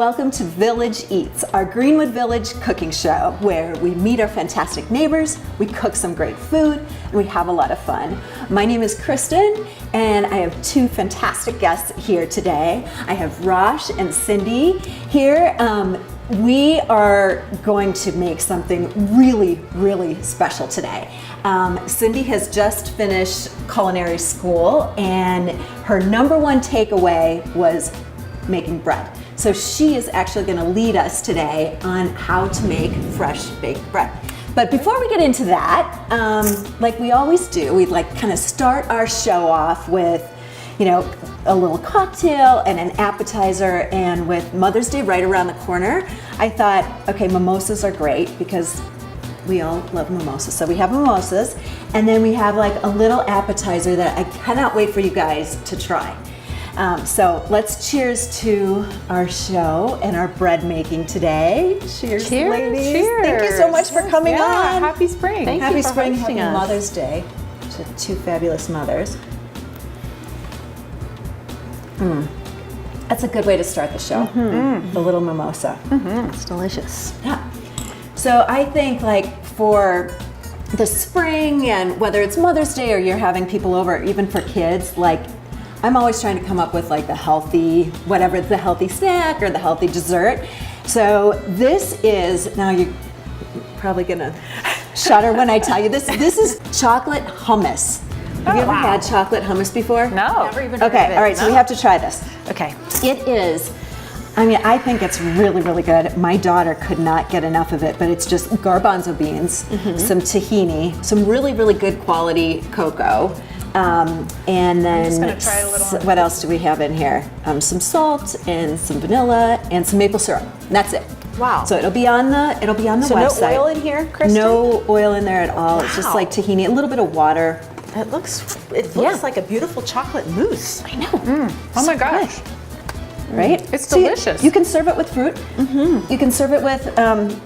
Welcome to Village Eats, our Greenwood Village cooking show, where we meet our fantastic neighbors, we cook some great food, and we have a lot of fun. My name is Kristin, and I have two fantastic guests here today. I have Rosh and Cindy here. We are going to make something really, really special today. Cindy has just finished culinary school, and her number one takeaway was making bread. So she is actually going to lead us today on how to make fresh baked bread. But before we get into that, like we always do, we like kind of start our show off with, you know, a little cocktail and an appetizer. And with Mother's Day right around the corner, I thought, okay, mimosas are great because we all love mimosas. So we have mimosas, and then we have like a little appetizer that I cannot wait for you guys to try. So let's cheers to our show and our bread making today. Cheers, ladies. Cheers. Thank you so much for coming on. Happy spring. Happy spring, happy Mother's Day to two fabulous mothers. That's a good way to start the show. The little mimosa. It's delicious. Yeah. So I think like for the spring, and whether it's Mother's Day or you're having people over, even for kids, like I'm always trying to come up with like the healthy, whatever, the healthy snack or the healthy dessert. So this is, now you're probably gonna shudder when I tell you this. This is chocolate hummus. Have you ever had chocolate hummus before? No. Never even heard of Okay, it. all right, so we have to try this. Okay. It is, I mean, I think it's really, really good. My daughter could not get enough of it, but it's just garbanzo beans, some tahini, some really, really good quality cocoa, and then just gonna try a little what else do we have in here? Some salt and some vanilla and some maple syrup. And that's it. Wow. So it'll be on the So website. no oil in here, Kristin? No oil in there at all. It's just Wow. like tahini, a little bit of water. It looks like a beautiful chocolate mousse. I know. Oh my gosh. Right? It's So delicious. you can serve it with fruit. You can serve it with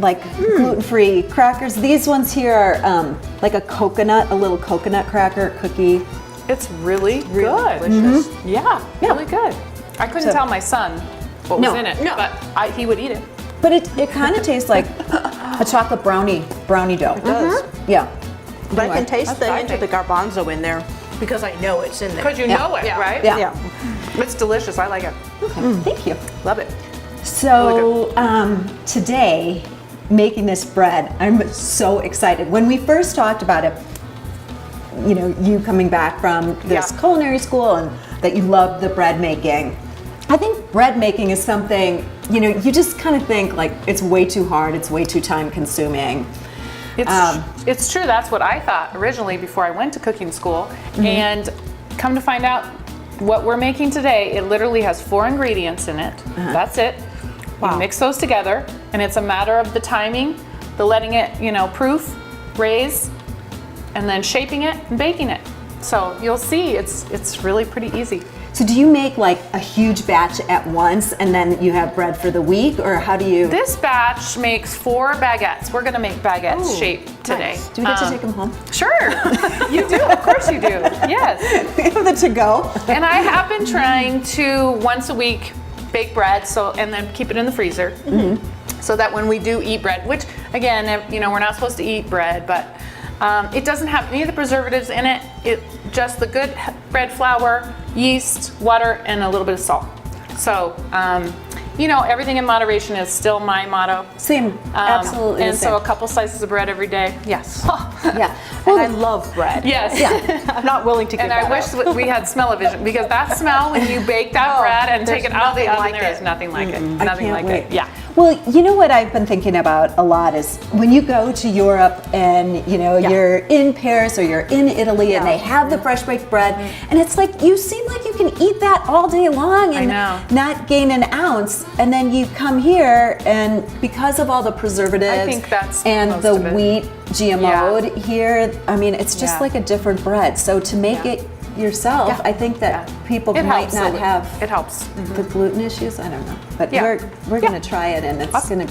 like gluten-free crackers. These ones here are like a little coconut cracker cookie. It's really good. Delicious. Yeah, Yeah. really good. I couldn't So- tell my son what was No. in it, No. but he would eat it. But it kind of tastes like a chocolate brownie dough. It does. Yeah. But I Anyway, can taste that's the what I hint of the garbanzo in there because I know it's in there. Because you know it, right? Yeah. It's delicious. I like it. Thank you. Love it. So today, making this bread, I'm so excited. When we first talked about it, you know, you coming back from this Yeah. culinary school and that you love the bread making, I think bread making is something, you know, you just kind of think like it's way too hard, it's way too time consuming. It's true. That's what I thought originally before I went to cooking school. And come to find out, what we're making today, it literally has 4 ingredients in it. That's it. Wow. You mix those together, and it's a matter of the timing, the letting it, you know, proof, raise, and then shaping it and baking it. So you'll see, it's really pretty easy. So do you make like a huge batch at once and then you have bread for the week, or how do you? This batch makes 4 baguettes. We're gonna make baguettes shaped today. Nice. Do we get to take them home? Sure, you do. Of course you do. Yes. We have the to go. And I have been trying to once a week bake bread, and then keep it in the freezer, so that when we do eat bread, which again, you know, we're not supposed to eat bread, but it doesn't have any of the preservatives in it. It just the good bread flour, yeast, water, and a little bit of salt. So, you know, everything in moderation is still my motto. Same, absolutely. And the so a same. couple slices of bread every day. Yes. Yeah. And I love bread. Yes. I'm not willing to give And that I wish up. that we had smell-o-vision, because that smell when you bake that bread and take there's it out of the nothing oven, like there is it. nothing like it. I Nothing can't like wait. it. Yeah. Well, you know what I've been thinking about a lot is when you go to Europe and you know you're in Paris or you're in Italy and they have the fresh baked bread, and it's like you seem like you can eat that all day long and know. not gain an ounce, and then you come here and because of all the preservatives I think that's and most the of it. wheat GMO'd here, I mean it's just Yeah. like a different bread. So to make it yourself, Yeah. I think that people It might helps. not have It helps. the gluten issues. I don't know, but Yeah. we're gonna try it, and it's gonna.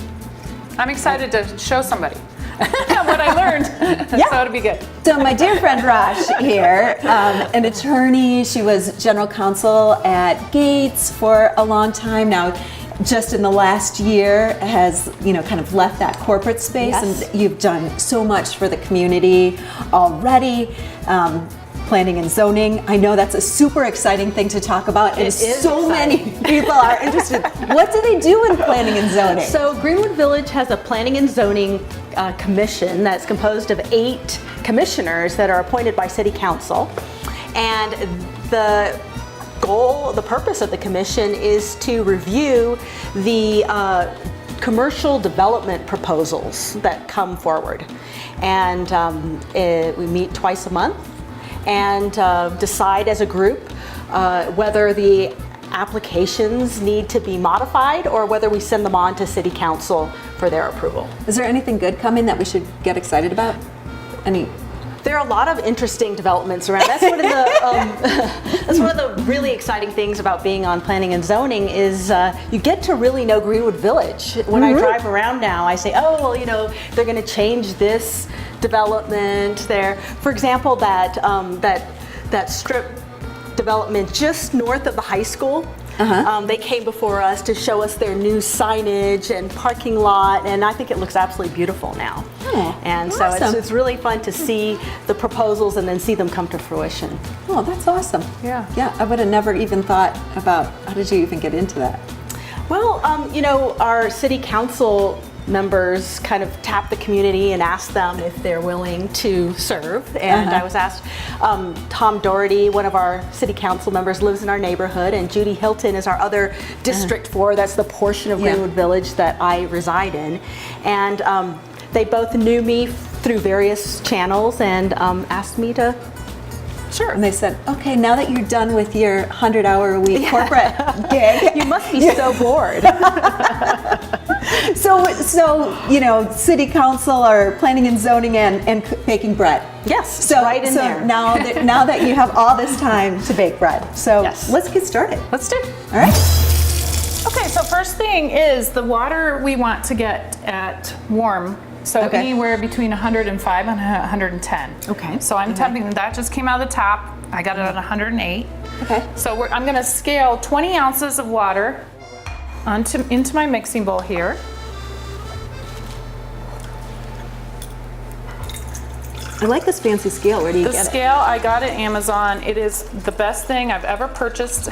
I'm excited to show somebody what I learned. So it'll be good. So my dear friend Rosh here, an attorney. She was general counsel at Gates for a long time now. just in the last year has, kind of left that corporate space, Yes. and you've done so much for the community already. Planning and zoning. I know that's a super exciting thing to talk about, and It is so exciting. many people are interested. What do they do in planning and zoning? So Greenwood Village has a planning and zoning commission that's composed of 8 commissioners that are appointed by City Council. And the purpose of the commission is to review the commercial development proposals that come forward. And we meet twice a month and decide as a group whether the applications need to be modified or whether we send them on to City Council for their approval. Is there anything good coming that we should get excited about? There are a lot of interesting developments around. That's one of the that's one of the really exciting things about being on planning and zoning is you get to really know Greenwood Village. When I drive around now, I say, oh, well, they're going to change this development there. For example, that strip development just north of the high school. They came before us to show us their new signage and parking lot, and I think it looks absolutely beautiful now. And so awesome. it's really fun to see the proposals and then see them come to fruition. Oh, that's awesome. Yeah. Yeah, I would have never even thought about, how did you even get into that? Well, our city council members kind of tap the community and ask them if they're willing to serve. And I was asked, Tom Doherty, one of our city council members, lives in our neighborhood, and Judy Hilton is our other District 4. That's the portion of Greenwood Village that I reside in. And they both knew me through various channels and asked me to. Sure. And they said, okay, now that you're done with your 100-hour-a-week corporate gig, You must be so bored. So city council or planning and zoning and baking bread. Yes, So, right in there. now that you have all this time to bake bread, so Yes. let's get started. Let's do it. All right. Okay, so first thing is the water we want to get at warm. So Okay. anywhere between 105 and 110. Okay. So I'm temping, that just came out of the tap. I got it at 108. Okay. So I'm gonna scale 20 ounces of water into my mixing bowl here. I like this fancy scale. Where do you The get scale I got at Amazon. It is the best thing I've ever purchased.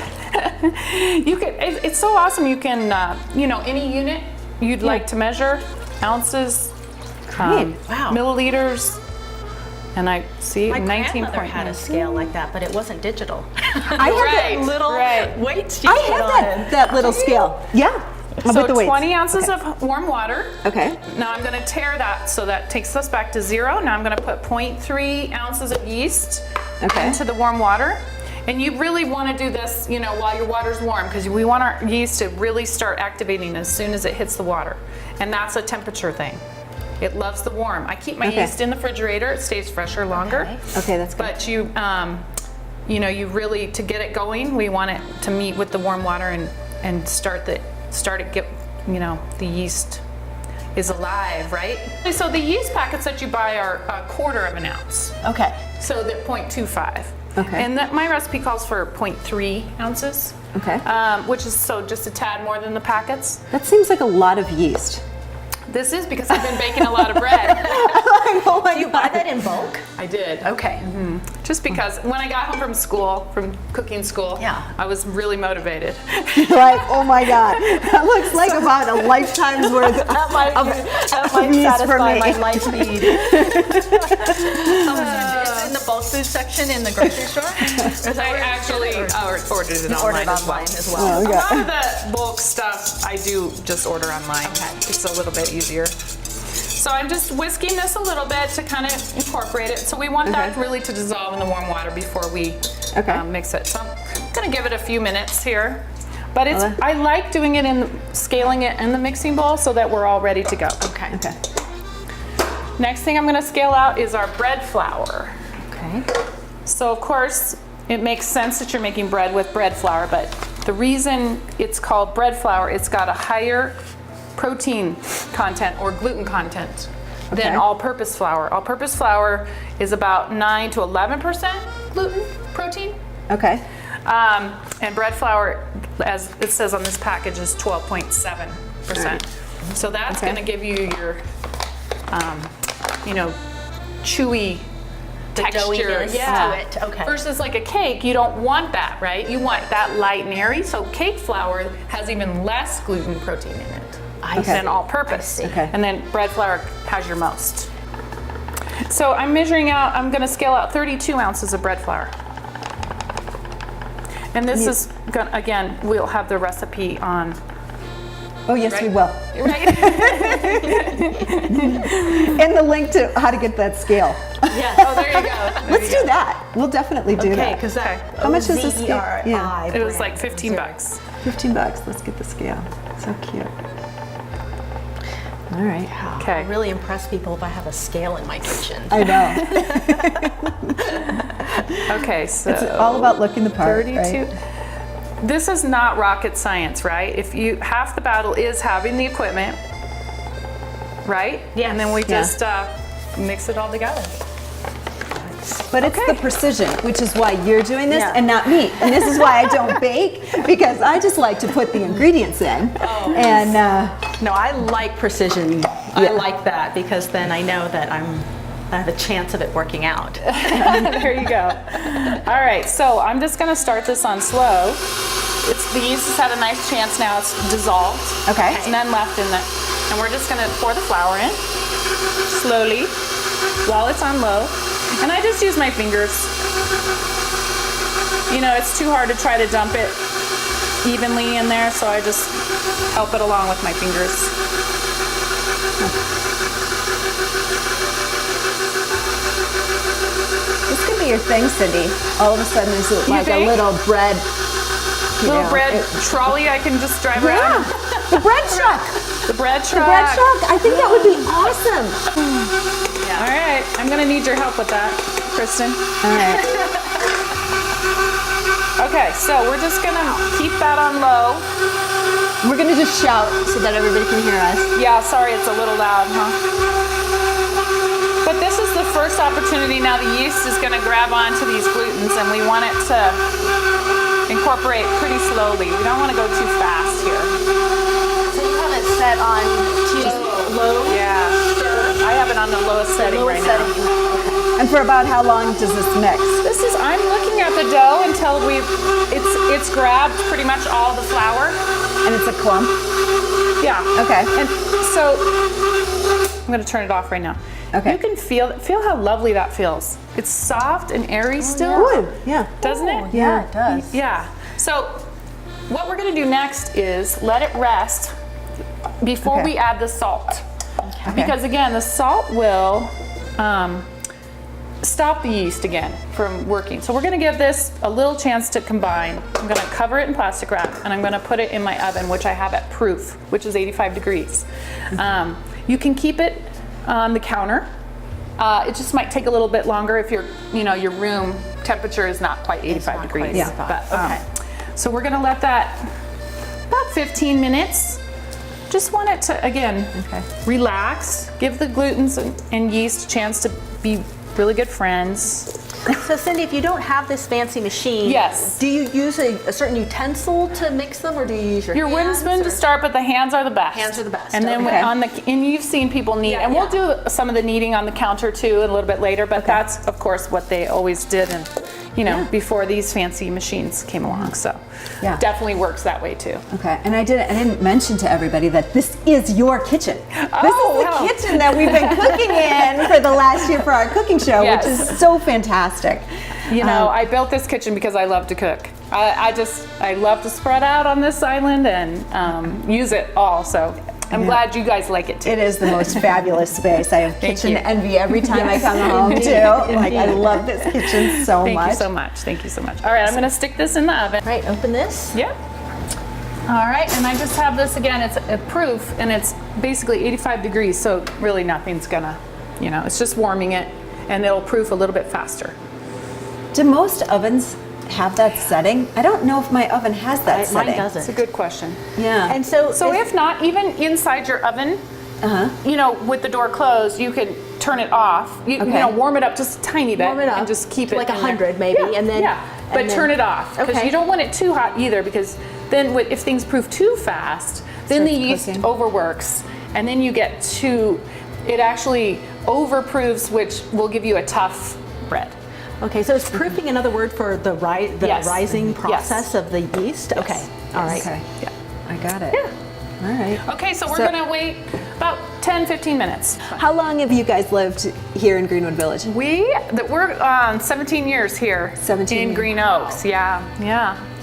It's so awesome. You can, any unit you'd like to measure, ounces, Great. Wow. milliliters, and I see My 19 grandmother had a scale like that, but it wasn't digital. I have Right, that little right. weights. I have that little scale. Yeah. So with the weights. 20 ounces of warm water. Okay. Now I'm going to tare that, so that takes us back to 0. Now I'm going to put 0.3 ounces of yeast into the warm water. And you really want to do this, while your water's warm, because we want our yeast to really start activating as soon as it hits the water. And that's a temperature thing. It loves the warm. I keep my yeast in the refrigerator. It stays fresher longer. Okay, that's good. But you really, to get it going, we want it to meet with the warm water and start it get, the yeast is alive, right? So the yeast packets that you buy are 1/4 of an ounce. Okay. So they're 0.25. Okay. And my recipe calls for 0.3 ounces. Okay. Which is just a tad more than the packets. That seems like a lot of yeast. This is because I've been baking a lot of bread. Oh my Do you buy that in bulk? I did. Okay. Just because when I got home from cooking school, I was really motivated. Like, oh my God, that looks like about a lifetime's worth That might yeast for satisfy me. my life need. It's in the bulk food section in the grocery store? I actually ordered it Ordered online as well. online as well. Oh, A yeah. lot of the bulk stuff I do just order online. It's a little bit easier. So I'm just whisking this a little bit to kind of incorporate it. So we want that really to dissolve in the warm water before we mix it. So I'm gonna give it a few minutes here. But I like doing it scaling it in the mixing bowl so that we're all ready to go. Okay. Okay. Next thing I'm gonna scale out is our bread flour. Okay. So of course, it makes sense that you're making bread with bread flour, but the reason it's called bread flour, it's got a higher protein content or gluten content than all-purpose flour. All-purpose flour is about 9 to 11% gluten protein. Okay. And bread flour, as it says on this package, is 12.7%. So that's going to give you your, chewy texture. doughiness to it. Okay. Versus like a cake, you don't want that, right? You want that light and airy. So cake flour has even less gluten protein in it than all-purpose. Okay. And then bread flour has your most. So I'm measuring out, I'm going to scale out 32 ounces of bread flour. And this is, again, we'll have the recipe on. Oh, yes, we will. Right? And the link to how to get that scale. Yes. Oh, there you go. Let's do that. We'll definitely do Okay, that. because that. How much is this scale? OZERI Yeah. It was brand. like 15 bucks. $15. Let's get the scale. So cute. All right. Okay. I really impress people if I have a scale in my kitchen. I know. Okay, so It's all about looking the part, 32. right? This is not rocket science, right? If you half the battle is having the equipment, right? Yes. And then we Yeah. just mix it all together. But it's the precision, which is why you're doing this Yeah. and not me. And this is why I don't bake, because I just like to put the ingredients in. And No, I like precision. I like that because then I know that I have a chance of it working out. There you go. All right, so I'm just gonna start this on slow. The yeast has had a nice chance now. It's dissolved. Okay. There's none left in it. And we're just gonna pour the flour in slowly while it's on low. And I just use my fingers. It's too hard to try to dump it evenly in there, so I just help it along with my fingers. this could be your thing, Cindy. All of a sudden, there's like a think? little bread. Little bread trolley I can just drive Yeah, around. the bread truck. The bread truck. The bread truck. I think that would be awesome. All right, I'm gonna need your help with that, Kristen. All right. Okay, so we're just gonna keep that on low. We're going to just shout so that everybody can hear us. Yeah, sorry, it's a little loud, huh? But this is the first opportunity now. The yeast is gonna grab onto these glutens, and we want it to incorporate pretty slowly. We don't want to go too fast here. So you have it set on low? Yeah, I have it on the lowest setting right now. And for about how long does this mix? I'm looking at the dough until it's grabbed pretty much all the flour. And it's a clump? Yeah. Okay. And so I'm going to turn it off right now. Okay. You can feel how lovely that feels. It's soft and airy still. Good. Yeah. Doesn't it? Yeah, it does. Yeah. So what we're going to do next is let it rest before Okay. we add the salt. Okay. Because again, the salt will stop the yeast again from working. So we're going to give this a little chance to combine. I'm going to cover it in plastic wrap, and I'm going to put it in my oven, which I have at proof, which is 85 degrees. You can keep it on the counter. It just might take a little bit longer if your room temperature is not quite 85 degrees. Yeah. But, so we're going to let that about 15 minutes. Just want it to, again, relax, give the glutens and yeast a chance to be really good friends. So Cindy, if you don't have this fancy machine, Yes. do you use a certain utensil to mix them, or do you use your Wooden hands, spoon or- to start, but the hands are the best. Hands are the best, And then okay. and you've seen people knead, and we'll do some of the kneading on the counter too a little bit later. But that's of course what they always did, and before these fancy machines came along. So Yeah. definitely works that way too. Okay, and I didn't mention to everybody that this is your kitchen. This Oh, is wow. the kitchen that we've been cooking in for the last year for our cooking show, Yes. which is so fantastic. I built this kitchen because I love to cook. I love to spread out on this island and use it all. So I'm glad you guys like it too. It is the most fabulous space. I have Thank kitchen you. envy every time I come home too. Like I love this kitchen so Thank much. you so much. Thank you so much. All right, I'm going to stick this in the oven. Right, open this. Yeah. All right, and I just have this again. It's a proof, and it's basically 85 degrees, so really nothing's gonna, it's just warming it, and it'll proof a little bit faster. Do most ovens have that setting? I don't know if my oven has that setting. Mine doesn't. It's a good question. Yeah. And so If not, even inside your oven, with the door closed, you can turn it off. Okay. Warm it up just a tiny bit, warm it up and just keep to it like in there. 100 maybe, Yeah, and then yeah. but and then- turn it off because Okay. you don't want it too hot either, because then if things prove too fast, then the Starts yeast cooking. overworks, and then you get it actually overproofs, which will give you a tough bread. Okay, so is proofing another word for the Yes. rising Yes. process of the yeast? Okay, all right. Okay. Yeah. I got it. All right. Okay, so we're So- gonna wait about 10-15 minutes. How long have you guys lived here in Greenwood Village? We're 17 years here 17 in years. Green Oaks. Yeah.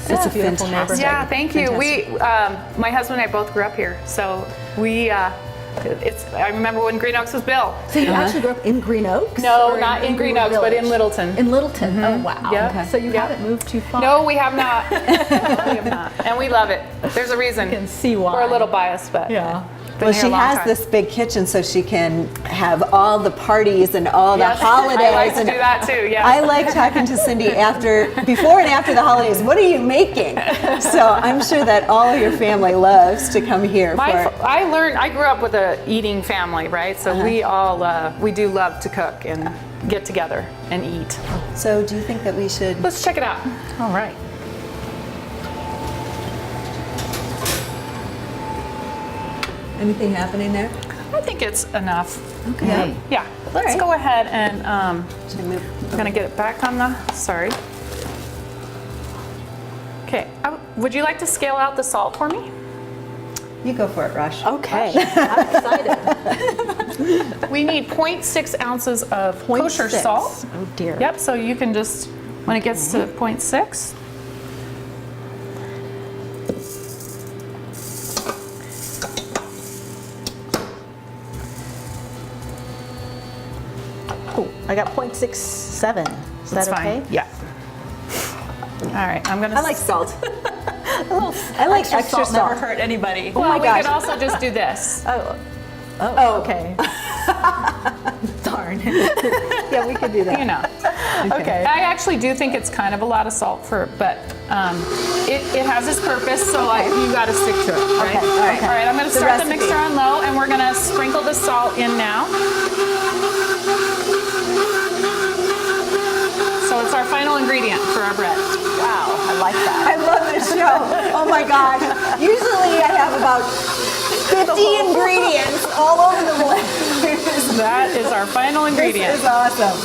It's a beautiful fantastic. neighborhood. Yeah, thank you. Fantastic. My husband and I both grew up here, so I remember when Green Oaks was built. So you actually grew up in Green Oaks? No, or not in Green Oaks, Greenwood but in Village? Littleton. In Littleton. Oh wow. Yeah. Okay. So you Yeah. haven't moved too far. No, we have not. We have not, and we love it. There's a reason. I can see why. We're a little biased, but Yeah. been Well, here a she long has time. this big kitchen so she can have all the parties and all Yes, the holidays. I like to and do that too. Yeah. I like talking to Cindy before and after the holidays. What are you making? So I'm sure that all your family loves to come here I grew up with a eating family, right? So we do love to cook and get together and eat. So do you think that we should? Let's check it out. All right. Anything happening there? I think it's enough. Okay. Yeah. Let's right. go ahead and Should I move? I'm gonna get it back on the. Sorry. Okay. Would you like to scale out the salt for me? You go for it, Rush. Okay. I'm excited. We need 0.6 ounces of kosher 0.6. salt. Oh dear. Yep. So you can just when it gets to 0.6. Oh, I got 0.67. Is That's that okay? fine. Yeah. All right. I'm gonna. I like salt. I like extra salt. Never hurt anybody. Well, my we gosh. could also just do this. Oh, okay. Darn. Yeah, we could do that. You know. Okay. I actually do think it's kind of a lot of salt but it has its purpose, so you got to stick to it, right? Okay, all right. All right, I'm going to The start the recipe. mixer on low, and we're going to sprinkle the salt in now. So it's our final ingredient for our bread. Wow, I like that. I love this show. Oh my gosh. Usually I have about 50 ingredients all over the place. That is our final ingredient. This is awesome.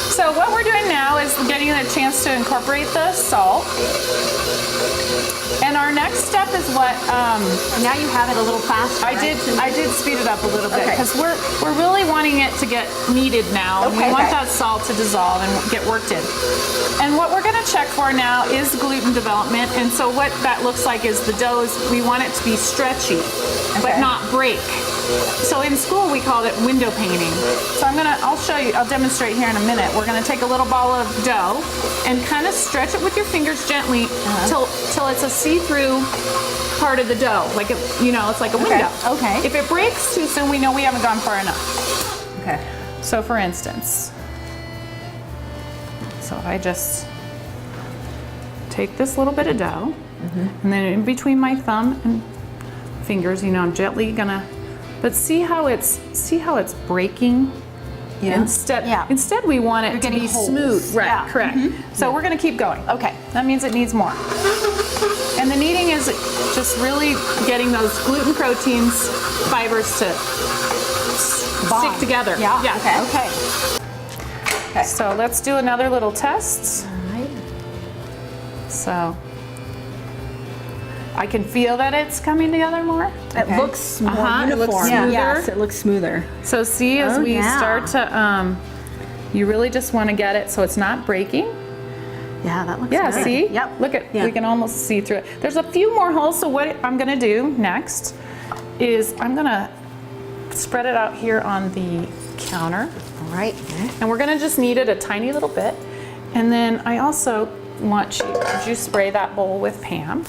So what we're doing now is getting a chance to incorporate the salt. And our next step is what Now you have it a little faster. I did speed it up a little bit Okay. because we're really wanting it to get kneaded now. And we Okay. want that salt to dissolve and get worked in. And what we're going to check for now is gluten development. And so what that looks like is the dough we want it to be stretchy, but Okay. not break. So in school we called it window painting. So I'll show you, I'll demonstrate here in a minute. We're going to take a little ball of dough and kind of stretch it with your fingers gently till it's a see-through part of the dough, like it's like a window. Okay. If it breaks too soon, we know we haven't gone far enough. Okay. So for instance, so I just take this little bit of dough, and then in between my thumb and fingers, I'm gently gonna, but see how it's breaking. Yeah. Instead we want it to getting be holes. smooth. Right. Yeah. Correct. So we're gonna keep going. Okay. That means it needs more. And the kneading is just really getting those gluten proteins, fibers to stick together. Yeah. Yeah. Okay. So let's do another little test. All right. So I can feel that it's coming together more. It looks more It looks uniform. smoother. Yes, it looks smoother. So see, as Oh, we yeah. start to, you really just want to get it so it's not breaking. Yeah, that looks Yeah, good. see? Yep. Look at, Yeah. we can almost see through it. There's a few more holes, so what I'm gonna do next is I'm gonna spread it out here on the counter. All right. And we're gonna just knead it a tiny little bit. And then I also want you, could you spray that bowl with Pam?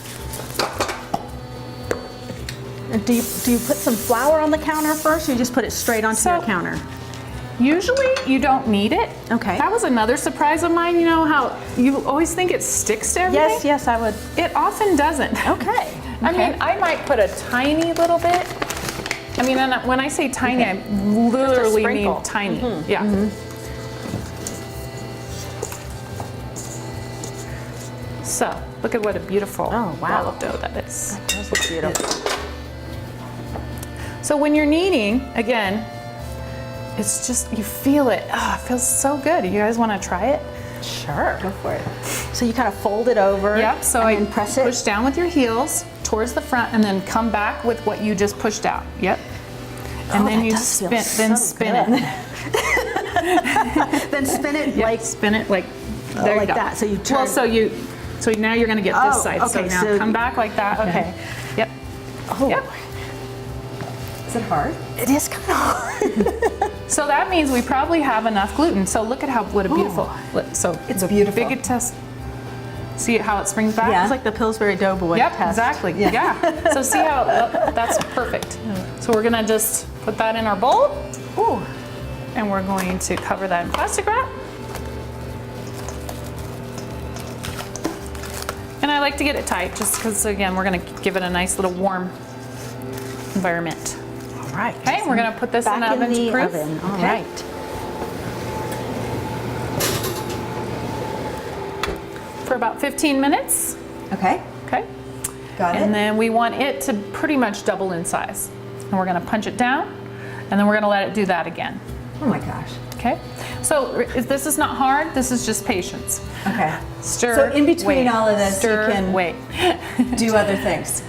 And do you put some flour on the counter first, or you just put it straight onto So- your counter? Usually you don't need it. Okay. That was another surprise of mine, how you always think it sticks to everything? Yes, I would. It often doesn't. Okay. I mean, I might put a tiny little bit. I mean, and when I say tiny, I literally sprinkle. mean tiny. Yeah. So look at what a beautiful wow. ball of dough that is. Those look beautiful. So when you're kneading, again, it's just, you feel it. Oh, it feels so good. You guys want to try it? Sure. Go for it. So you kind of fold it over. Yep, so and then press it. push down with your heels towards the front and then come back with what you just pushed out. Yep. And then that you does feel spin so it. Then spin it Yep, like spin it like there like you go. that. So you turn. Well, so now you're going to get this Oh, side. So okay, now so- come back like that. Okay. Yep. Oh, Yep. Is it hard? it is kind of hard. So that means we probably have enough gluten. So look at what a beautiful. So It's the beautiful. Bigot test. See how it springs back? Yeah. It's like the Pillsbury Doughboy Yep, test. exactly. Yeah. Yeah. So see how that's perfect. So we're gonna just put that in our bowl, Ooh. and we're going to cover that in plastic wrap. And I like to get it tight, just because again we're gonna give it a nice little warm environment. All right. Okay, we're gonna put this in the Back oven in to the proof. oven. All Okay. right. For about 15 minutes. Okay, Okay. got And it. then we want it to pretty much double in size. And we're gonna punch it down, and then we're gonna let it do that again. Oh my gosh. Okay? So this is not hard, this is just patience. Okay. Stir, So in between wait, all of this, stir, you can wait. do other things.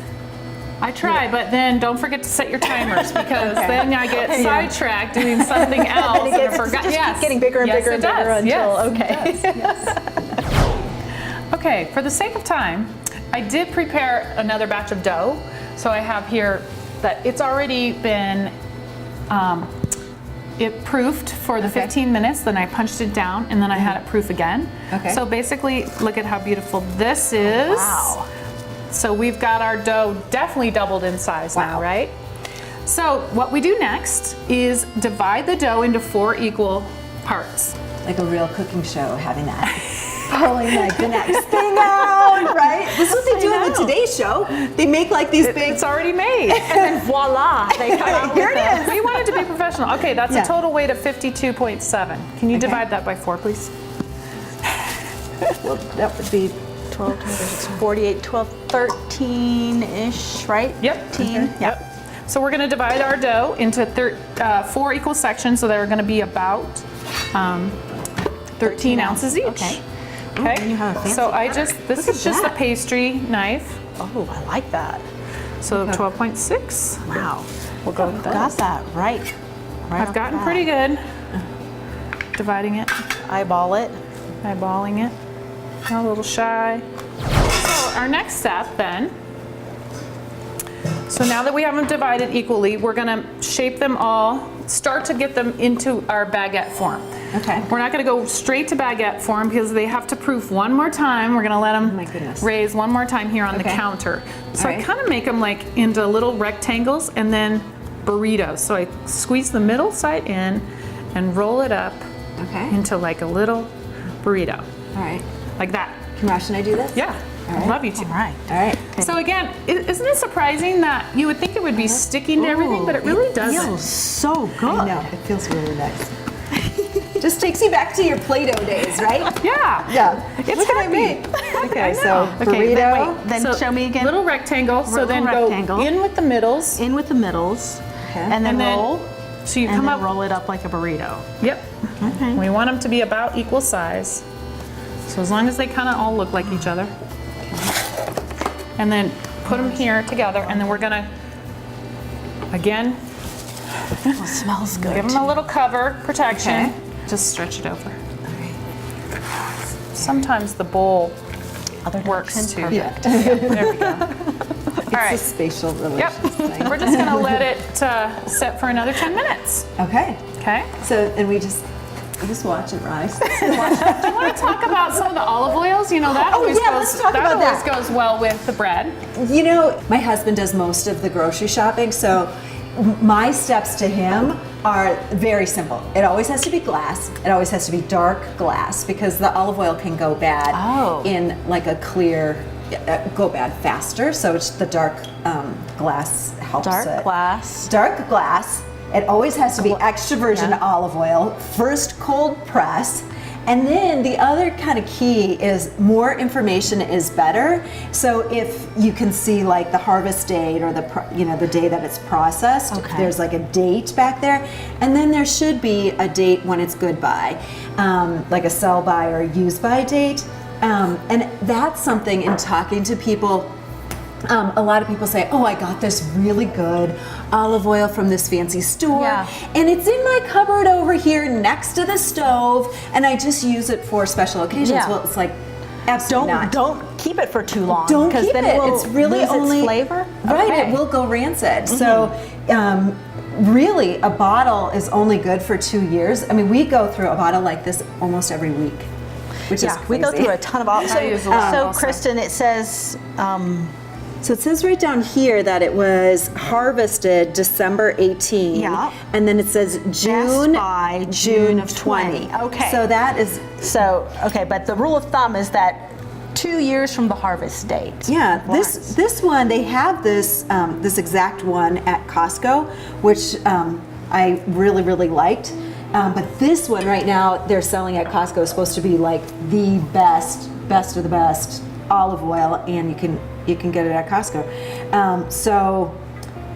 I try, but then don't forget to set your timers, because Okay. then I get sidetracked doing something else And it and I gets, forgot. just Yes. keep getting bigger and Yes, bigger it and bigger does. until, Yes, okay. Okay, for the sake of time, I did prepare another batch of dough. So I have here that it's already been it proofed for the 15 minutes, then I punched it down, and then I had it proof again. Okay. So basically, look at how beautiful this is. Wow. So we've got our dough definitely doubled in size now, right? So what we do next is divide the dough into 4 equal parts. Like a real cooking show, having that. Pulling like the next thing out, right? This is what they do in the Today Show. They make like these big. It's already made. And then voila, they come out Here with it a- is. We wanted to be professional. Okay, that's Yeah. a total weight of 52.7. Can you divide that by 4, please? Well, that would be 12, 48, 12, 13-ish, right? Yep. 13. Yep. So we're going to divide our dough into 4 equal sections, so they're going to be about 13 ounces each. Okay. Okay. and you have a fancy So I fork. just, this Look is at just that. a pastry knife. Oh, I like that. So 12.6. Wow. We'll go with that. Got that right. I've gotten pretty good dividing it, Eyeball it. eyeballing it. A little shy. So our next step then, so now that we have them divided equally, we're gonna shape them all, start to get them into our baguette form. Okay. We're not gonna go straight to baguette form because they have to proof one more time. We're gonna let them my goodness. raise one more time here on the Okay. counter. So All I right. kind of make them like into little rectangles and then burritos. So I squeeze the middle side in and roll it up okay. into like a little burrito, All right. like that. Kamash, can I do this? Yeah, All I'd right. love you to. All right. All right. So again, isn't it surprising that you would think it would be sticking to everything, but it really doesn't. Feels so good. I know. It feels really nice. Just takes you back to your Play-Doh days, right? Yeah. Yeah. It's Look what I happy. made. Okay, so Okay, then burrito. wait. Then So show me again. Little rectangle. So Little then rectangle. go in with the middles, in with the middles, Okay. and then and then roll, so you and come then up. roll it up like a burrito. Yep. Okay. We want them to be about equal size. So as long as they kind of all look like each other. And then put them here together, and then we're gonna again Oh, it smells good. give them a little cover protection. Okay. Just stretch it over. Sometimes the bowl Other works too. direction? Yeah. There we go. It's All right. a spatial Yep. relations thing. We're just gonna let it set for another 10 minutes. Okay. Okay. So, and we just watch it rise. Do you want to talk about some of the olive oils? You know that Oh, always yeah, goes. let's talk about always that. goes well with the bread. You know, my husband does most of the grocery shopping, so my steps to him are very simple. It always has to be glass. It always has to be dark glass because the olive oil can go bad Oh. in like a clear, go bad faster. So it's the dark glass helps Dark it. glass. Dark glass. It always has to be extra virgin yeah. olive oil, first cold press, And then the other kind of key is more information is better. So if you can see like the harvest date or the day that it's processed, there's like a date back there, and then there should be a date when it's good by, like a sell by or use by date. And that's something in talking to people. A lot of people say, oh, I got this really good olive oil from this fancy store, and it's in my cupboard over here next to the stove, and I just use it for special occasions. Well, it's like, absolutely not. Don't keep it for too long. Don't keep then it. Will it's really lose only its flavor. Right, it will go rancid. So really, a bottle is only good for 2 years. I mean, we go through a bottle like this almost every week, which is crazy. We go through a ton of olives. So Kristin, it says. So it says right down here that it was harvested December 18, and then it says June of 20. Okay. So that is but the rule of thumb is that 2 years from the harvest date. Yeah, this one, they have this this exact one at Costco, which I really, really liked. But this one right now they're selling at Costco is supposed to be like the best of the best olive oil, and you can get it at Costco. So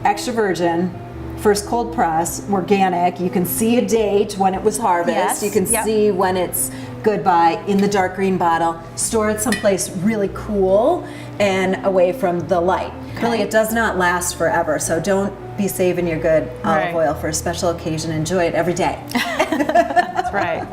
extra virgin, first cold press, organic. You can see a date when it was harvested. You can see when it's good by in the dark green bottle. Store it someplace really cool and away from the light. Really, it does not last forever, so don't be saving your good olive oil for a special occasion. Enjoy it every day. That's right.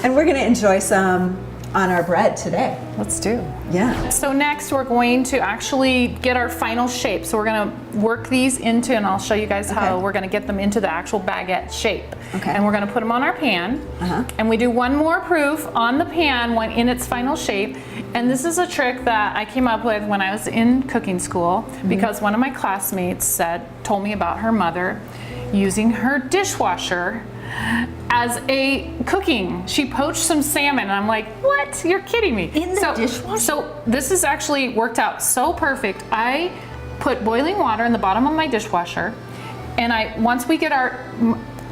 And we're going to enjoy some on our bread today. Let's do. Yeah. So next we're going to actually get our final shape. So we're going to work these into, and I'll show you guys how we're going to get them into the actual baguette shape. Okay. And we're going to put them on our pan. And we do one more proof on the pan when in its final shape. And this is a trick that I came up with when I was in cooking school, because one of my classmates told me about her mother using her dishwasher as a cooking. She poached some salmon, and I'm like, what? You're kidding me. In the dishwasher? So this has actually worked out so perfect. I put boiling water in the bottom of my dishwasher, and once we get our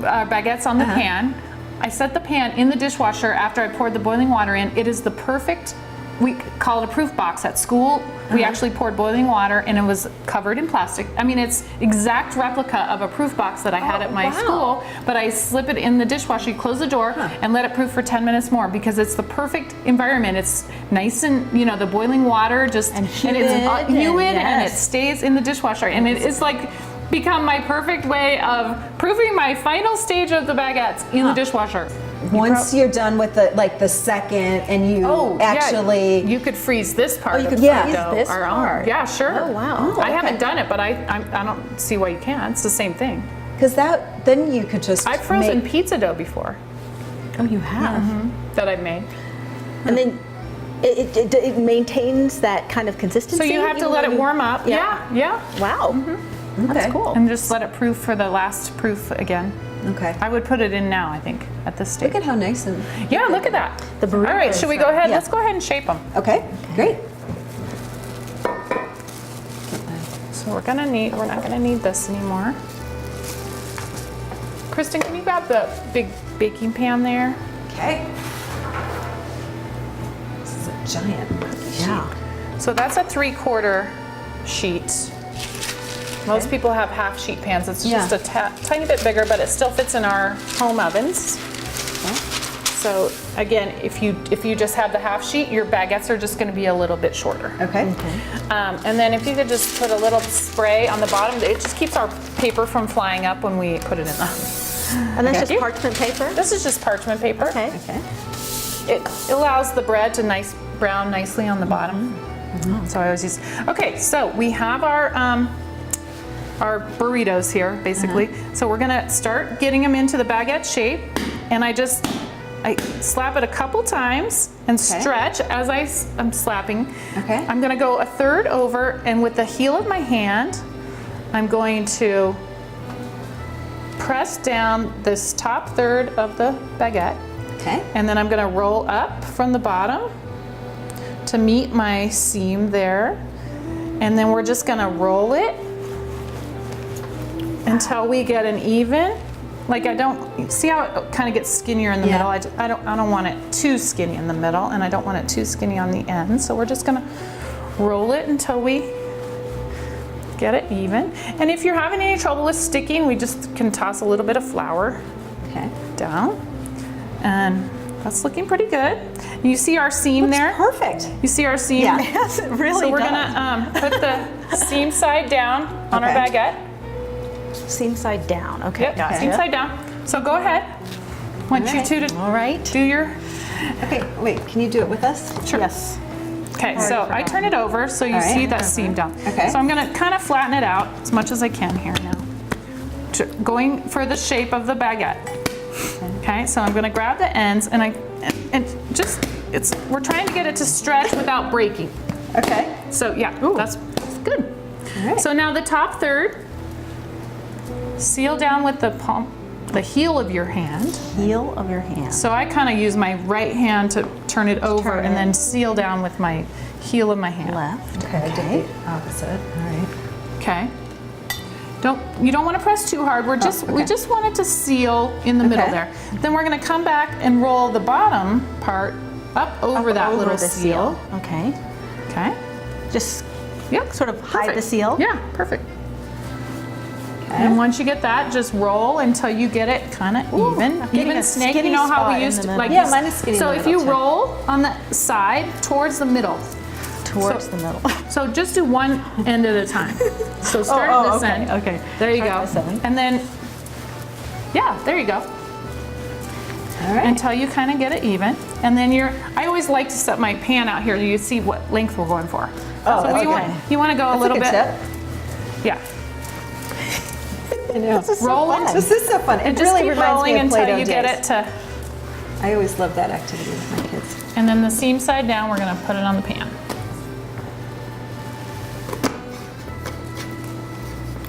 baguettes on the pan, I set the pan in the dishwasher after I poured the boiling water in. It is the perfect, we call it a proof box at school. We actually poured boiling water, and it was covered in plastic. I mean, it's exact replica of a proof box that I had at my school, but I slip it in the dishwasher, you close the door, and let it proof for 10 minutes more, because it's the perfect environment. It's nice and, the boiling water just, and it's humid, and it stays in the dishwasher. And it is like become my perfect way of proofing my final stage of the baguettes in the dishwasher. Once you're done with the second, and you actually you could freeze this part. you of could the freeze dough this or part. Yeah, sure. Oh, wow. I haven't done it, but I don't see why you can't. It's the same thing. because then you could just I've frozen pizza dough before. Oh, you have? That I've made. And then it maintains that kind of consistency? So you have to let it warm up. Yeah. Wow. That's cool. And just let it proof for the last proof again. Okay. I would put it in now, I think, at this stage. Look at how nice and Yeah, look at that. The burritos. All right, should we go ahead? Yeah. Let's go ahead and shape them. okay, great. So we're not gonna need this anymore. Kristin, can you grab the big baking pan there? Okay. This is a giant cookie sheet. So that's a 3/4 sheet. Most people have half sheet pans. It's just a tiny bit bigger, but it still fits in our home ovens. So again, if you just have the half sheet, your baguettes are just going to be a little bit shorter. Okay. And then if you could just put a little spray on the bottom, it just keeps our paper from flying up when we put it in the oven. And that's just parchment paper? This is just parchment paper. Okay. Okay. It allows the bread to brown nicely on the bottom. So I always use. Okay, so we have our burritos here, basically. So we're gonna start getting them into the baguette shape, and I slap it a couple times and stretch as I'm slapping. Okay. I'm gonna go a third over, and with the heel of my hand, I'm going to press down this top third of the baguette. Okay. And then I'm gonna roll up from the bottom to meet my seam there. And then we're just gonna roll it until we get an even like I don't, see how it kind of gets skinnier in the middle? I don't want it too skinny in the middle, and I don't want it too skinny on the end. So we're just gonna roll it until we get it even. And if you're having any trouble with sticking, we just can toss a little bit of flour down. And that's looking pretty good. You see our seam there? Perfect. You see our seam? Yeah. Yes, it really So we're does. gonna put the seam side down on our baguette. Seam side down. Okay, Yep, gotcha. seam side down. So go ahead. Want you two to All right. do your, Okay, wait, can you do it with us? sure. Yes. Okay, so I turn it over so you All right. see that seam down. Okay. So I'm gonna kind of flatten it out as much as I can here now. Going for the shape of the baguette. Okay, so I'm gonna grab the ends and we're trying to get it to stretch without breaking. Okay. So yeah, that's good. All right. So now the top third, seal down with the heel of your hand. Heel of your hand. So I kind of use my right hand to turn it over and then seal down with my heel of my hand. Left. Okay, I did the opposite. All right. Okay. You don't want to press too hard. We just want it to seal in the middle there. Then we're going to come back and roll the bottom part up over that little the seal. Okay. Okay. Just Yep. sort of hide the Perfect. seal. Yeah, perfect. And once you get that, just roll until you get it kind of even. getting Even a snake, skinny you know how spot we in used the to middle. like. Yeah, mine is skinny in So the if middle, you too. roll on the side towards the middle. Towards the middle. So just do one end at a time. So start at this okay, end. okay. There you Start go. this end. And then, yeah, there you go. All right. Until you kind of get it even. And then I always like to set my pan out here. You see what length we're going for. Oh, So that's you want to go a little good bit. tip. Yeah. I know. This is so Roll fun. into- This is so fun. It And just really keep reminds rolling me of until Play-Doh you get days. it to, I always love that activity with my kids. and then the seam side down, we're going to put it on the pan.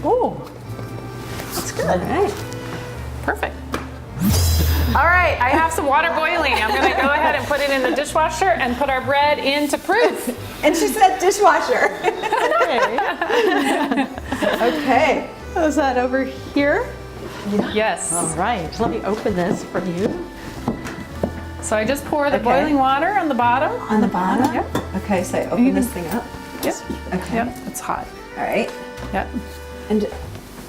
Oh, that's good. All right. Perfect. All right, I have some water boiling. I'm going to go ahead and put it in the dishwasher and put our bread into proof. And she said dishwasher. Okay. Okay. Is that over here? Yes. All right. Let me open this for you. So I just pour the Okay. boiling water on the bottom. On the bottom? Yep. Okay, so I open this thing up. Yep. Okay. Yep. It's hot. All right. Yep. And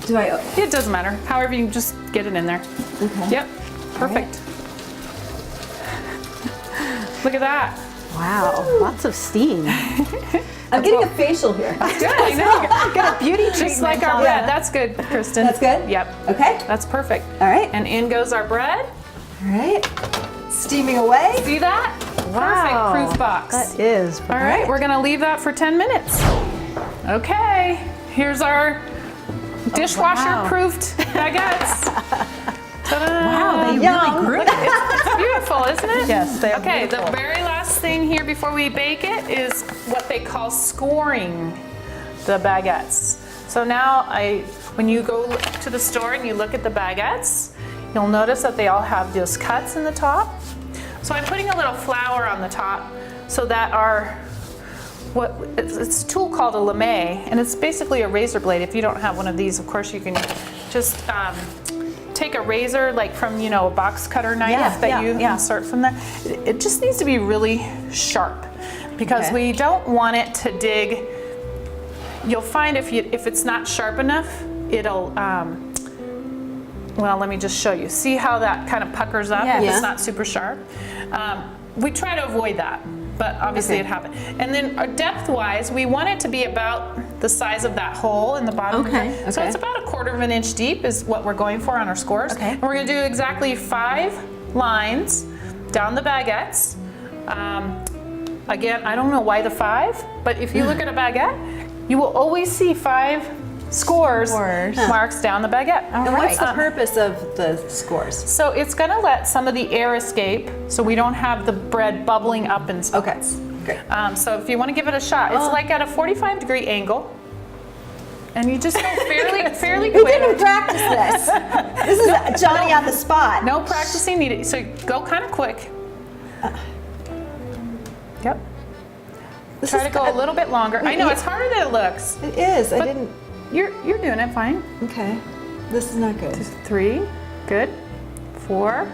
do I? It doesn't matter. However, you just get it in there. Okay. Yep. Perfect. Look at that. Wow, lots of steam. I'm getting a facial here. Good. I know. Got a beauty treatment. Just like our on bread. it. That's good, Kristen. That's good? Yep. Okay. That's perfect. All right. And in goes our bread. All right. Steaming away. See that? Wow. Perfect proof box. That is. All right, we're gonna leave that for 10 minutes. Okay, here's our dishwasher-proofed baguettes. Ta-da! Wow, they Yum. really grew. Look, it's beautiful, isn't it? Yes, they are Okay, beautiful. the very last thing here before we bake it is what they call scoring the baguettes. So now when you go to the store and you look at the baguettes, you'll notice that they all have those cuts in the top. So I'm putting a little flour on the top so that it's a tool called a lame, and it's basically a razor blade. If you don't have one of these, of course you can just take a razor, like from a box cutter knife that you insert from there. It just needs to be really sharp because Okay. we don't want it to dig. You'll find if it's not sharp enough, it'll. Well, let me just show you. See how that kind of puckers up if Yeah. it's not super sharp? We try to avoid that, but obviously Okay. it happened. And then depth-wise, we want it to be about the size of that hole in the bottom. Okay, So okay. it's about 1/4 of an inch deep is what we're going for on our scores. Okay. And we're going to do exactly 5 lines down the baguettes. Again, I don't know why the 5, but if you look at a baguette, you will always see 5 scores marks down the baguette. And what's the purpose of the scores? So it's going to let some of the air escape so we don't have the bread bubbling up in spots. Great. So if you want to give it a shot, it's like at a 45-degree angle. And you just go fairly Who quick. didn't practice this? This is Johnny on the spot. No practicing needed. So go kind of quick. Yep. Try to go a little bit longer. I know it's harder than it looks. It is. I But- didn't. You're doing it fine. Okay. This is not good. 3, Good. 4,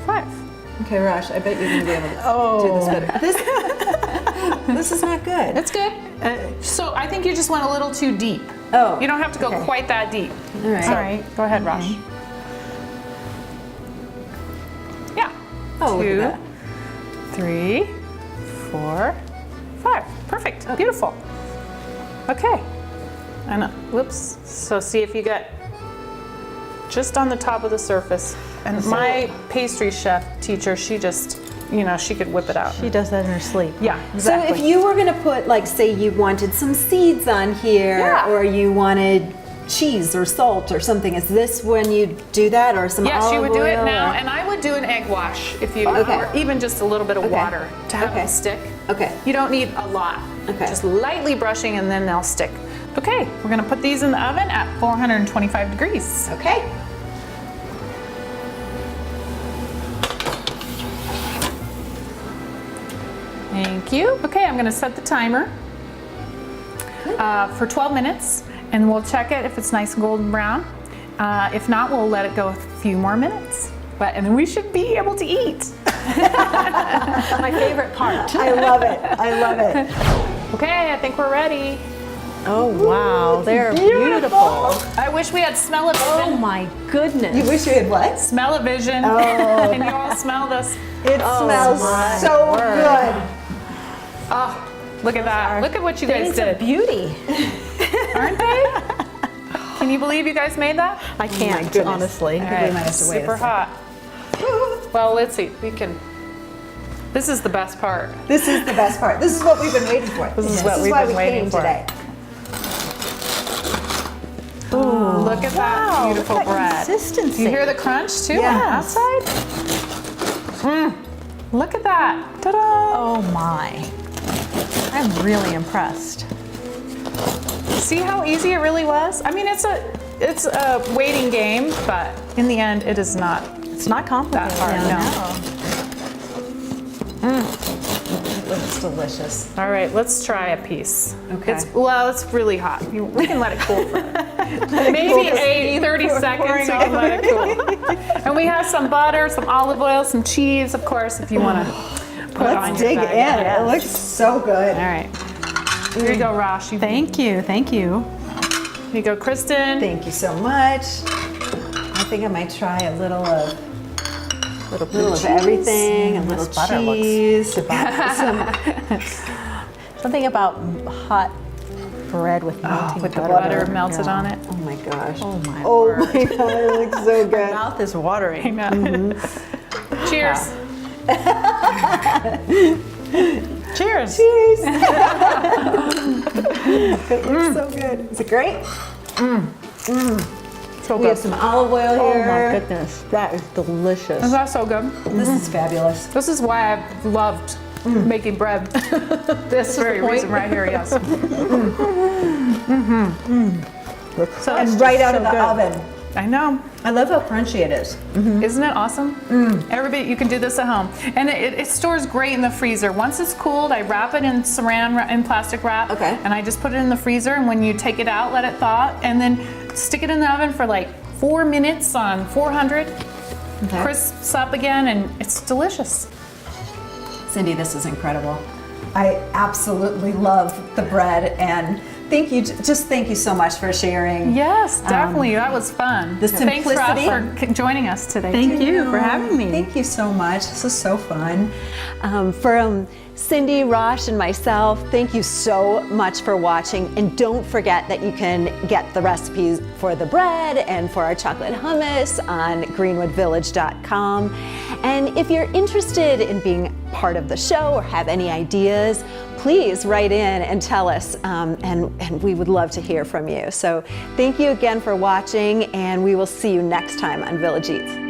5. Okay, Rosh, I bet you're going to be able to do this better. This is not good. It's good. So I think you just went a little too deep. Oh. You don't have to go okay. quite that deep. All right. All right. Go ahead, Rosh. Yeah. Oh, look 2, at that. 3, 4, 5. Perfect. Oh. Beautiful. Okay. I know. Whoops. So see if you get just on the top of the surface. And my pastry chef teacher, she just, she could whip it out. She does that in her sleep. Yeah. So if you were going to put, like, say you wanted some seeds on here, Yeah. or you wanted cheese or salt or something, is this when you do that, or some Yes, olive you would do it oil, now, or- and I would do an egg wash if you, Okay. or even just a little bit of Okay. water to have Okay. them stick. Okay. You don't need a lot. Okay. Just lightly brushing and then they'll stick. Okay, we're gonna put these in the oven at 425 degrees. Okay. Thank you. Okay, I'm gonna set the timer for 12 minutes, and we'll check it if it's nice and golden brown. If not, we'll let it go a few more minutes. And then we should be able to eat. My favorite part. I love it. I love it. Okay, I think we're ready. Oh wow, they're beautiful. I wish we had smell-o-vision. Oh my goodness. You wish you had what? Smell-o-vision. Oh. Can you all smell this? It smells my so word. good. Oh, look at that. Look at what you guys Things of did. beauty. Aren't they? Can you believe you guys made that? I can't, goodness. honestly. I think we might have to wait a Super second. hot. Well, let's see. We can. This is the best part. This is the best part. This is what we've been waiting for. This is what we've why been we waiting came for. today. Ooh, look at that Wow, beautiful look at that bread. consistency. You hear the crunch too Yes. on the outside? Look at that. Ta-da! Oh my. I'm really impressed. See how easy it really was? I mean, it's a waiting game, but in the end, it is not. It's not complicated. That hard, no. It looks delicious. All right, let's try a piece. Okay. It's really hot. We can let it cool for maybe 30 seconds. We can let it cool. And we have some butter, some olive oil, some cheese, of course, if you want to put on Let's your dig in. baguette. It looks so good. All right. Here you go, Rosh. Thank you, thank you. Here you go, Kristin. Thank you so much. I think I might try a little of everything, a little This butter looks cheese. Something about hot bread with melting With the butter. butter melted Yeah. on it. Oh my gosh. Oh my Oh word. my god, it looks so My good. mouth is watering. Cheers. Cheers. Cheese. It looks so good. Is it great? So We have good. some olive oil Oh here. my goodness, that is delicious. Is that so good? This is fabulous. This is why I've loved making bread. This very reason right here, yes. So And right out of the oven. I know. I love how crunchy it is. Isn't it awesome? Everybody, you can do this at home. And it stores great in the freezer. Once it's cooled, I wrap it in in plastic wrap. Okay. And I just put it in the freezer, and when you take it out, let it thaw, and then stick it in the oven for like 4 minutes on 400. Okay. Crisps up again, and it's delicious. Cindy, this is incredible. I absolutely love the bread, and thank you so much for sharing. Yes, definitely. That was fun. the Thanks, Rob, simplicity. for joining us today. Thank you for having me. Thank you so much. This is so fun. From Cindy, Rosh, and myself, thank you so much for watching. And don't forget that you can get the recipes for the bread and for our chocolate hummus on greenwoodvillage.com. And if you're interested in being part of the show or have any ideas, please write in and tell us, and we would love to hear from you. So thank you again for watching, and we will see you next time on Village Eats.